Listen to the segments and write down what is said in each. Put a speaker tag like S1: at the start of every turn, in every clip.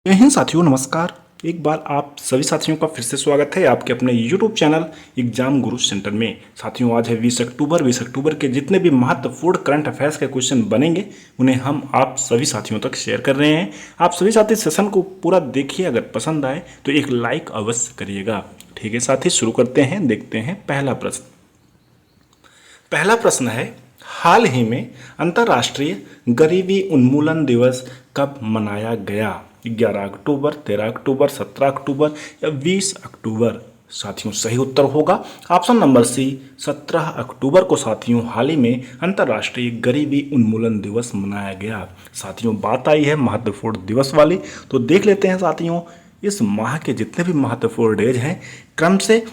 S1: जय हिंद साथियों, नमस्कार। एक बार आप सभी साथियों का फिर से स्वागत है आपके अपने YouTube चैनल एग्जाम गुरु सेंटर में। साथियों, आज है 20 अक्टूबर। 20 अक्टूबर के जितने भी महत्वपूर्ण करंट अफेयर्स के क्वेश्चन बनेंगे उन्हें हम आप सभी साथियों तक शेयर कर रहे हैं। आप सभी साथी सेशन को पूरा देखिए, अगर पसंद आए तो एक लाइक अवश्य करिएगा। ठीक है साथी, शुरू करते हैं। देखते हैं पहला प्रश्न। पहला प्रश्न है, हाल ही में अंतर्राष्ट्रीय गरीबी उन्मूलन दिवस कब मनाया गया? 11 अक्टूबर, 13 अक्टूबर, 17 अक्टूबर या 20 अक्टूबर? साथियों, सही उत्तर होगा ऑप्शन नंबर सी, 17 अक्टूबर को साथियों हाल ही में अंतर्राष्ट्रीय गरीबी उन्मूलन दिवस मनाया गया। साथियों, बात आई है महत्वपूर्ण दिवस वाली, तो देख लेते हैं साथियों इस माह के जितने भी महत्वपूर्ण डेज हैं क्रम से।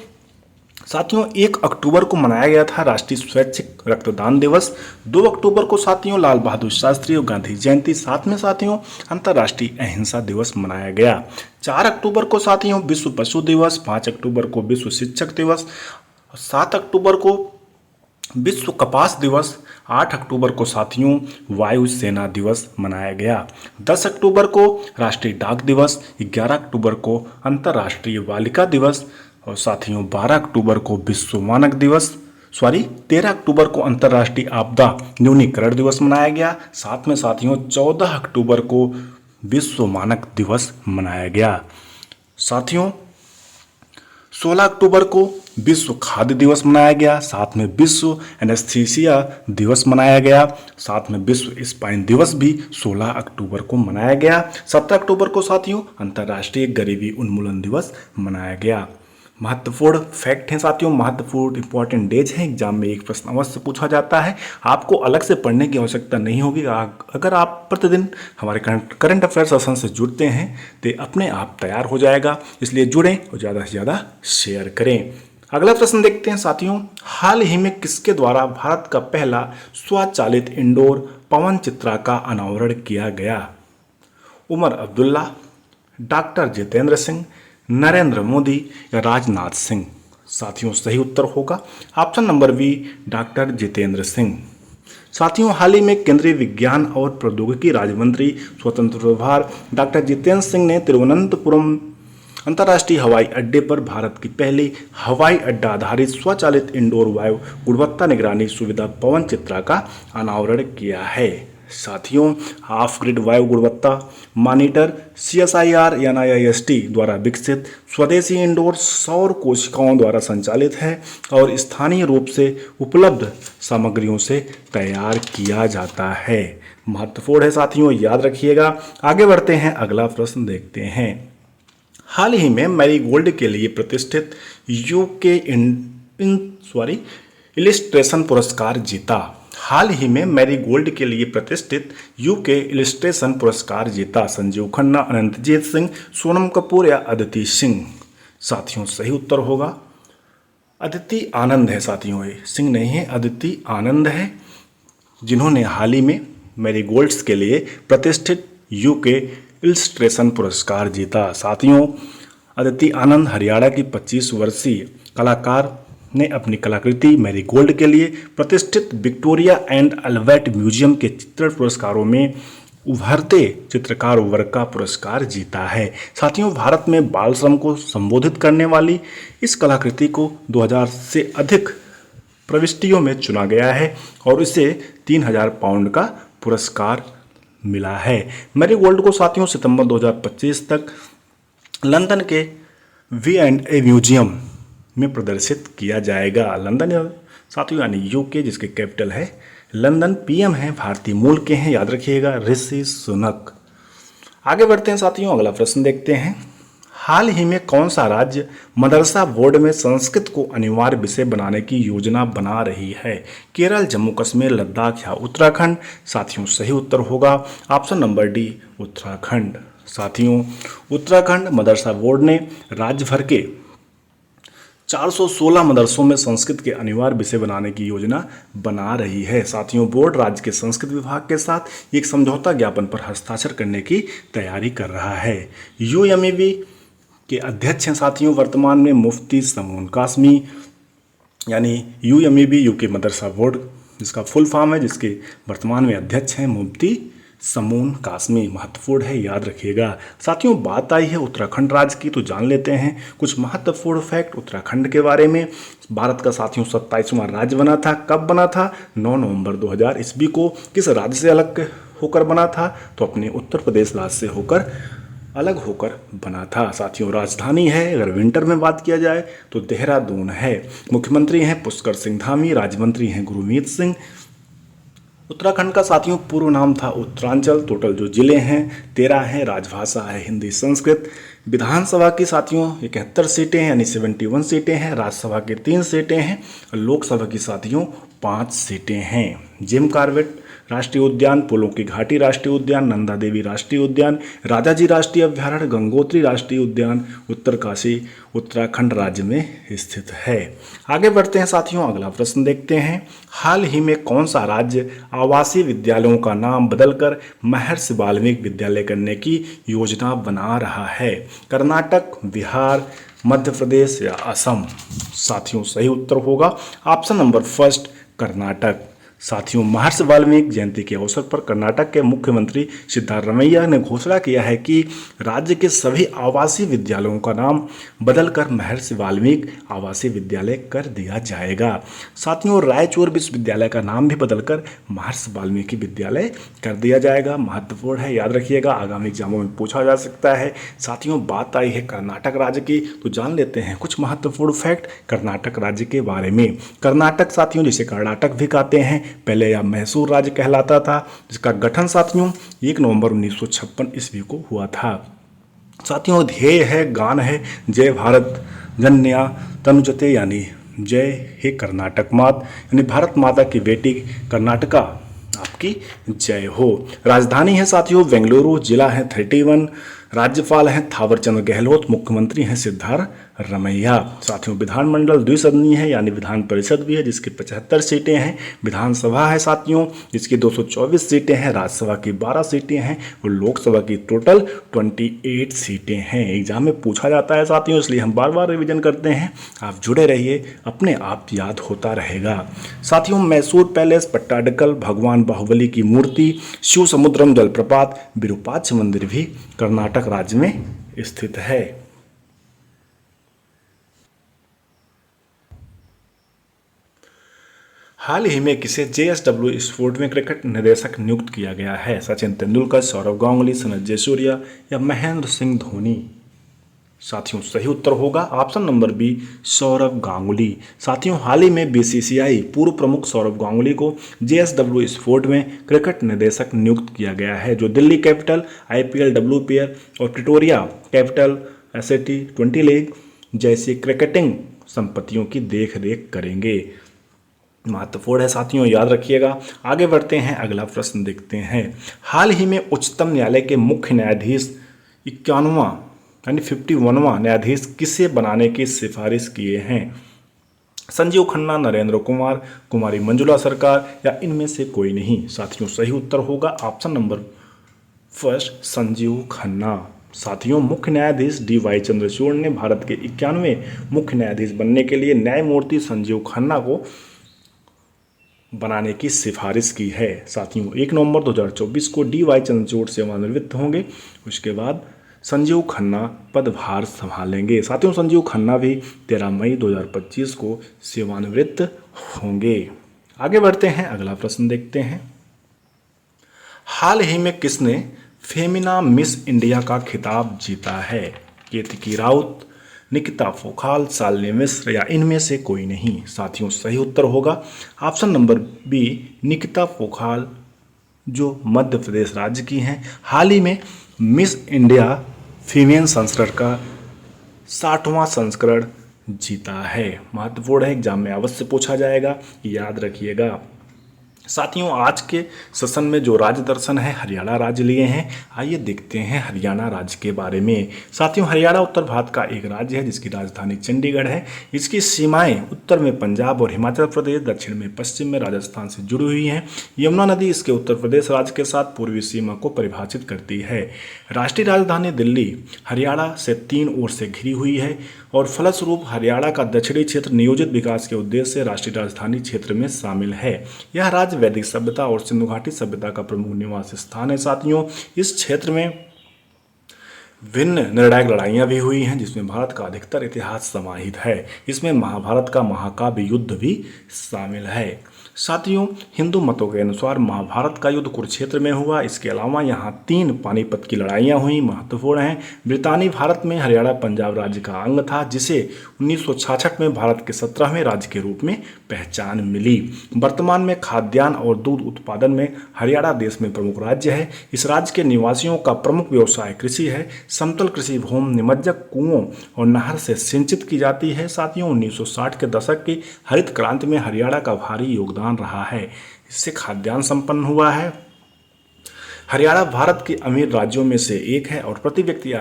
S1: साथियों, 1 अक्टूबर को मनाया गया था राष्ट्रीय स्वैच्छिक रक्तदान दिवस। 2 अक्टूबर को साथियों लाल बहादुर शास्त्री और गांधी जयंती। साथ में साथियों अंतर्राष्ट्रीय अहिंसा दिवस मनाया गया। 4 अक्टूबर को साथियों विश्व पशु दिवस। 5 अक्टूबर को विश्व शिक्षक दिवस। 7 अक्टूबर को विश्व कपास दिवस। 8 अक्टूबर को साथियों वायु सेना दिवस मनाया गया। 10 अक्टूबर को राष्ट्रीय डाक दिवस। 11 अक्टूबर को अंतर्राष्ट्रीय बालिका दिवस। और साथियों 12 अक्टूबर को विश्व मानक दिवस 13 अक्टूबर को अंतर्राष्ट्रीय आपदा न्यूनीकरण दिवस मनाया गया। साथ में साथियों 14 अक्टूबर को विश्व मानक दिवस मनाया गया। साथियों 16 अक्टूबर को विश्व खाद्य दिवस मनाया गया। साथ में विश्व एनेस्थीसिया दिवस मनाया गया। साथ में विश्व स्पाइन दिवस भी 16 अक्टूबर को मनाया गया। 17 अक्टूबर को साथियों अंतर्राष्ट्रीय गरीबी उन्मूलन दिवस मनाया गया। महत्वपूर्ण फैक्ट हैं साथियों, महत्वपूर्ण इंपॉर्टेंट डेज हैं। एग्जाम में एक प्रश्न अवश्य पूछा जाता है। आपको अलग से पढ़ने की आवश्यकता नहीं होगी। अगर आप प्रतिदिन हमारे करंट अफेयर सेशन से जुड़ते हैं तो अपने आप तैयार हो जाएगा। इसलिए जुड़ें और ज़्यादा से ज़्यादा शेयर करें। अगला प्रश्न देखते हैं साथियों, हाल ही में किसके द्वारा भारत का पहला स्वचालित इंडोर पवन चित्रा का अनावरण किया गया? उमर अब्दुल्ला, डॉक्टर जितेंद्र सिंह, नरेंद्र मोदी या राजनाथ सिंह? साथियों, सही उत्तर होगा option number B, doctor Jitendra Singh. साथियों, हाल ही में केंद्रीय विज्ञान और प्रौद्योगिकी राज्य मंत्री स्वतंत्र प्रभार डॉक्टर जितेंद्र सिंह ने तिरुवनंतपुरम अंतर्राष्ट्रीय हवाई अड्डे पर भारत की पहली हवाई अड्डा आधारित स्वचालित इंडोर वायु गुणवत्ता निगरानी सुविधा पवन चित्रा का अनावरण किया है। साथियों, ऑफ ग्रिड वायु गुणवत्ता मॉनिटर CSIR NIST द्वारा विकसित स्वदेशी इंडोर सौर कोशिकाओं द्वारा संचालित है और स्थानीय रूप से उपलब्ध सामग्रियों से तैयार किया जाता है। महत्वपूर्ण है साथियों, याद रखिएगा। आगे बढ़ते हैं, अगला प्रश्न देखते हैं। हाल ही में मैरीगोल्ड के लिए प्रतिष्ठित यूके इलिस्ट्रेशन पुरस्कार जीता। हाल ही में मैरीगोल्ड के लिए प्रतिष्ठित यूके इलिस्ट्रेशन पुरस्कार जीता। संजीव खन्ना, अनंतजीत सिंह, सोनम कपूर या अदिति सिंह? साथियों, सही उत्तर होगा अदिति आनंद है। साथियों, ये सिंह नहीं है, अदिति आनंद है, जिन्होंने हाल ही में मैरीगोल्ड्स के लिए प्रतिष्ठित यूके इलिस्ट्रेशन पुरस्कार जीता। साथियों, अदिति आनंद हरियाणा की 25 वर्षीय कलाकार ने अपनी कलाकृति मैरीगोल्ड के लिए प्रतिष्ठित विक्टोरिया एंड अल्बर्ट म्यूजियम के चित्रण पुरस्कारों में उभरते चित्रकार वर्ग का पुरस्कार जीता है। साथियों, भारत में बाल श्रम को संबोधित करने वाली इस कलाकृति को 2000 से अधिक प्रविष्टियों में चुना गया है और इसे 3000 पाउंड का पुरस्कार मिला है। मैरीगोल्ड को साथियों सितंबर 2025 तक लंदन के V&A म्यूजियम में प्रदर्शित किया जाएगा। लंदन साथियों यानी यूके, जिसके कैपिटल है लंदन। PM है भारतीय मूल के हैं, याद रखिएगा, ऋषि सुनक। आगे बढ़ते हैं साथियों, अगला प्रश्न देखते हैं। हाल ही में कौन सा राज्य मदरसा बोर्ड में संस्कृत को अनिवार्य विषय बनाने की योजना बना रही है? केरल, जम्मू कश्मीर, लद्दाख या उत्तराखंड? साथियों, सही उत्तर होगा ऑप्शन नंबर डी, उत्तराखंड। साथियों, उत्तराखंड मदरसा बोर्ड ने राज्य भर के 416 मदरसों में संस्कृत के अनिवार्य विषय बनाने की योजना बना रही है। साथियों, बोर्ड राज्य के संस्कृत विभाग के साथ एक समझौता ज्ञापन पर हस्ताक्षर करने की तैयारी कर रहा है। UMEB के अध्यक्ष हैं साथियों वर्तमान में मुफ्ती समून कासमी, यानी UMEB यूके मदरसा बोर्ड जिसका फुल फॉर्म है, जिसके वर्तमान में अध्यक्ष हैं मुफ्ती समून कास्मी महत्वपूर्ण है, याद रखिएगा। साथियों बात आई है उत्तराखंड राज्य की, तो जान लेते हैं कुछ महत्वपूर्ण फैक्ट उत्तराखंड के बारे में। भारत का साथियों 27वां राज्य बना था। कब बना था? 9 नवंबर 2000 ईस्वी को। किस राज्य से अलग होकर बना था? तो अपने उत्तर प्रदेश राज्य से होकर अलग होकर बना था। साथियों राजधानी है, अगर विंटर में बात किया जाए तो देहरादून है। मुख्यमंत्री हैं पुष्कर सिंह धामी, राज्य मंत्री हैं गुरमीत सिंह। उत्तराखंड का साथियों पूर्व नाम था उत्तरांचल। टोटल जो जिले हैं 13 हैं। राजभाषा है हिंदी संस्कृत। विधानसभा की साथियों 71 सीटें हैं, यानी 71 सीटें हैं। राज्यसभा की 3 सीटें हैं और लोकसभा की साथियों 5 सीटें हैं। जिम कॉर्बेट राष्ट्रीय उद्यान, फूलों की घाटी राष्ट्रीय उद्यान, नंदा देवी राष्ट्रीय उद्यान, राजाजी राष्ट्रीय अभ्यारण्य, गंगोत्री राष्ट्रीय उद्यान उत्तरकाशी उत्तराखंड राज्य में स्थित है। आगे बढ़ते हैं साथियों, अगला प्रश्न देखते हैं। हाल ही में कौन सा राज्य आवासीय विद्यालयों का नाम बदलकर महर्षि वाल्मीकि विद्यालय करने की योजना बना रहा है? कर्नाटक, बिहार, मध्य प्रदेश या असम? साथियों सही उत्तर होगा ऑप्शन नंबर फर्स्ट, कर्नाटक। साथियों महर्षि वाल्मीकि जयंती के अवसर पर कर्नाटक के मुख्यमंत्री सिद्धारमैया ने घोषणा किया है कि राज्य के सभी आवासीय विद्यालयों का नाम बदलकर महर्षि वाल्मीकि आवासीय विद्यालय कर दिया जाएगा। साथियों रायचूर विश्वविद्यालय का नाम भी बदलकर महर्षि वाल्मीकि विद्यालय कर दिया जाएगा। महत्वपूर्ण है, याद रखिएगा, आगामी एग्जामों में पूछा जा सकता है। साथियों बात आई है कर्नाटक राज्य की, तो जान लेते हैं कुछ महत्वपूर्ण फैक्ट कर्नाटक राज्य के बारे में। कर्नाटक साथियों जिसे कर्नाटक भी कहते हैं, पहले यह मैसूर राज्य कहलाता था, जिसका गठन साथियों 1 नवंबर 1956 ईस्वी को हुआ था। साथियों ध्येय है, गान है, जय भारत जनन्या तनुजते, यानी जय हे कर्नाटक मात, यानी भारत माता की बेटी कर्नाटका आपकी जय हो। राजधानी है साथियों बेंगलुरु, जिला है 31, राज्यपाल हैं थावरचंद गहलोत, मुख्यमंत्री हैं सिद्धारमैया। साथियों विधानमंडल द्विसदनीय है, यानी विधान परिषद भी है जिसकी 75 सीटें हैं। विधानसभा है साथियों जिसकी 224 सीटें हैं। राज्यसभा की 12 सीटें हैं और लोकसभा की टोटल 28 सीटें हैं। एग्जाम में पूछा जाता है साथियों, इसलिए हम बार बार रिवीजन करते हैं। आप जुड़े रहिए, अपने आप याद होता रहेगा। साथियों मैसूर पैलेस, पट्टाडकल, भगवान बाहुबली की मूर्ति, शिव समुद्रम जलप्रपात, विरूपाक्ष मंदिर भी कर्नाटक राज्य में स्थित है। हाल ही में किसे JSW स्पोर्ट में क्रिकेट निदेशक नियुक्त किया गया है? सचिन तेंदुलकर, सौरव गांगुली, संजय सूर्या या महेंद्र सिंह धोनी? साथियों सही उत्तर होगा option number B, Sourav Ganguly. साथियों हाल ही में BCCI पूर्व प्रमुख सौरव गांगुली को JSW स्पोर्ट में क्रिकेट निदेशक नियुक्त किया गया है, जो दिल्ली कैपिटल, IPL, WPL और प्रिटोरिया कैपिटल SAT 20 लीग जैसी क्रिकेटिंग संपत्तियों की देखरेख करेंगे। महत्वपूर्ण है साथियों, याद रखिएगा। आगे बढ़ते हैं, अगला प्रश्न देखते हैं। हाल ही में उच्चतम न्यायालय के मुख्य न्यायाधीश 51वां यानी 51वां न्यायाधीश किसे बनाने की सिफारिश किए हैं? संजीव खन्ना, नरेंद्र कुमार, कुमारी मंजुला सरकार या इनमें से कोई नहीं? साथियों सही उत्तर होगा option number first, Sanjeev Khanna. साथियों मुख्य न्यायाधीश DY चंद्रचूड़ ने भारत के 91वें मुख्य न्यायाधीश बनने के लिए न्यायमूर्ति संजीव खन्ना को बनाने की सिफारिश की है। साथियों 1 नवंबर 2024 को DY चंद्रचूड़ सेवानिवृत्त होंगे, उसके बाद संजीव खन्ना पदभार संभालेंगे। साथियों संजीव खन्ना भी 13 मई 2025 को सेवानिवृत्त होंगे। आगे बढ़ते हैं, अगला प्रश्न देखते हैं। हाल ही में किसने फेमिना मिस इंडिया का खिताब जीता है? केतकी राउत, निकिता फोखाल, शालिनी मिश्र या इनमें से कोई नहीं? साथियों सही उत्तर होगा ऑप्शन नंबर बी, निकिता फोखाल, जो मध्य प्रदेश राज्य की हैं। हाल ही में मिस इंडिया फीमेल संस्करण का 60वां संस्करण जीता है। महत्वपूर्ण है, एग्जाम में अवश्य पूछा जाएगा, याद रखिएगा। साथियों आज के सेशन में जो राज्य दर्शन है हरियाणा राज्य लिए हैं। आइए देखते हैं हरियाणा राज्य के बारे में। साथियों हरियाणा उत्तर भारत का एक राज्य है जिसकी राजधानी चंडीगढ़ है। इसकी सीमाएं उत्तर में पंजाब और हिमाचल प्रदेश, दक्षिण में पश्चिम में राजस्थान से जुड़ी हुई हैं। यमुना नदी इसके उत्तर प्रदेश राज्य के साथ पूर्वी सीमा को परिभाषित करती है। राष्ट्रीय राजधानी दिल्ली हरियाणा से 3 ओर से घिरी हुई है। और फलस्वरूप हरियाणा का दक्षिणी क्षेत्र नियोजित विकास के उद्देश्य से राष्ट्रीय राजधानी क्षेत्र में शामिल है। यह राज्य वैदिक सभ्यता और सिंधु घाटी सभ्यता का प्रमुख निवास स्थान है। साथियों, इस क्षेत्र में भिन्न निर्णायक लड़ाइयाँ भी हुई हैं जिसमें भारत का अधिकतर इतिहास समाहित है। इसमें महाभारत का महाकाव्य युद्ध भी शामिल है। साथियों, हिंदू मतों के अनुसार महाभारत का युद्ध कुरुक्षेत्र में हुआ। इसके अलावा यहाँ 3 पानीपत की लड़ाइयाँ हुई, महत्वपूर्ण हैं। ब्रितानी भारत में हरियाणा पंजाब राज्य का अंग था, जिसे 1966 में भारत के 17वें राज्य के रूप में पहचान मिली। वर्तमान में खाद्यान्न और दूध उत्पादन में हरियाणा देश में प्रमुख राज्य है। इस राज्य के निवासियों का प्रमुख व्यवसाय कृषि है। समतल कृषि भूमि निमज्जक कुओं और नहर से सिंचित की जाती है। साथियों, 1960 के दशक की हरित क्रांति में हरियाणा का भारी योगदान रहा है। इससे खाद्यान्न संपन्न हुआ है। हरियाणा भारत के अमीर राज्यों में से एक है और प्रति व्यक्ति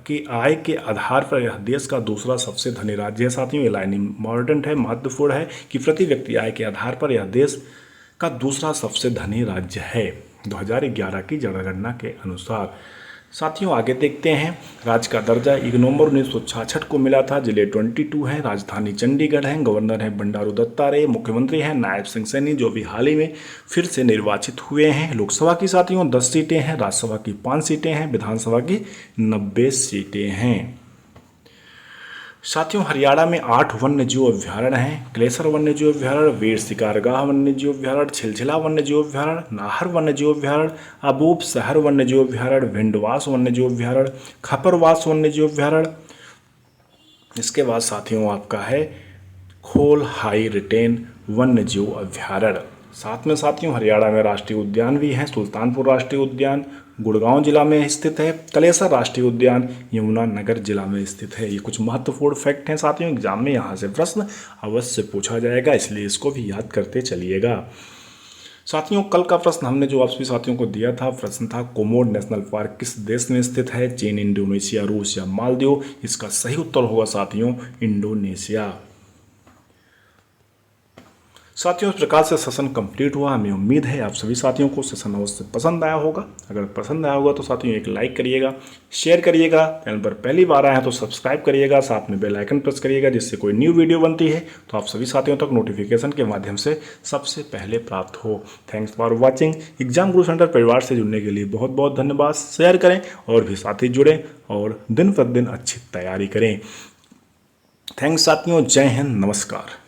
S1: की आय के आधार पर यह देश का दूसरा सबसे धनी राज्य है। साथियों, ये लाइन इम्पॉर्टेंट है, महत्वपूर्ण है कि प्रति व्यक्ति आय के आधार पर यह देश का दूसरा सबसे धनी राज्य है 2011 की जनगणना के अनुसार। साथियों, आगे देखते हैं। राज्य का दर्जा 1 नवंबर 1966 को मिला था। जिले 22 हैं। राजधानी चंडीगढ़ है। गवर्नर है बंडारू दत्तात्रेय। मुख्यमंत्री हैं नायब सिंह सैनी, जो भी हाल ही में फिर से निर्वाचित हुए हैं। लोकसभा की साथियों 10 सीटें हैं। राज्यसभा की 5 सीटें हैं। विधानसभा की 90 सीटें हैं। साथियों, हरियाणा में 8 वन्यजीव अभ्यारण्य हैं। क्लेसर वन्यजीव अभ्यारण्य, वीर शिकारगाह वन्यजीव अभ्यारण्य, छिलछिला वन्यजीव अभ्यारण्य, नाहर वन्यजीव अभ्यारण्य, अबूब शहर वन्यजीव अभ्यारण्य, भिंडवास वन्यजीव अभ्यारण्य, खपरवास वन्यजीव अभ्यारण्य। इसके बाद साथियों आपका है खोल हाई रिटेन वन्यजीव अभ्यारण्य। साथ में साथियों हरियाणा में राष्ट्रीय उद्यान भी हैं। सुल्तानपुर राष्ट्रीय उद्यान गुड़गांव जिला में स्थित है। कलेसर राष्ट्रीय उद्यान यमुनानगर जिला में स्थित है। ये कुछ महत्वपूर्ण फैक्ट हैं साथियों, एग्जाम में यहाँ से प्रश्न अवश्य पूछा जाएगा, इसलिए इसको भी याद करते चलिएगा। साथियों, कल का प्रश्न हमने जो आप सभी साथियों को दिया था, प्रश्न था कोमोड नेशनल पार्क किस देश में स्थित है? चीन, इंडोनेशिया, रूस या मालदीव? इसका सही उत्तर होगा साथियों इंडोनेशिया। साथियों, इस प्रकार से सेशन कंप्लीट हुआ। हमें उम्मीद है आप सभी साथियों को सेशन अवश्य पसंद आया होगा। अगर पसंद आया होगा तो साथियों एक लाइक करिएगा, शेयर करिएगा, चैनल पर पहली बार आए हैं तो सब्सक्राइब करिएगा, साथ में बेल आइकन प्रेस करिएगा, जिससे कोई न्यू वीडियो बनती है तो आप सभी साथियों तक नोटिफिकेशन के माध्यम से सबसे पहले प्राप्त हो। Thanks for watching. Exam Guru centre परिवार से जुड़ने के लिए बहुत बहुत धन्यवाद। शेयर करें और भी साथी जुड़ें और दिन प्रतिदिन अच्छी तैयारी करें। थैंक्स साथियों, जय हिंद, नमस्कार।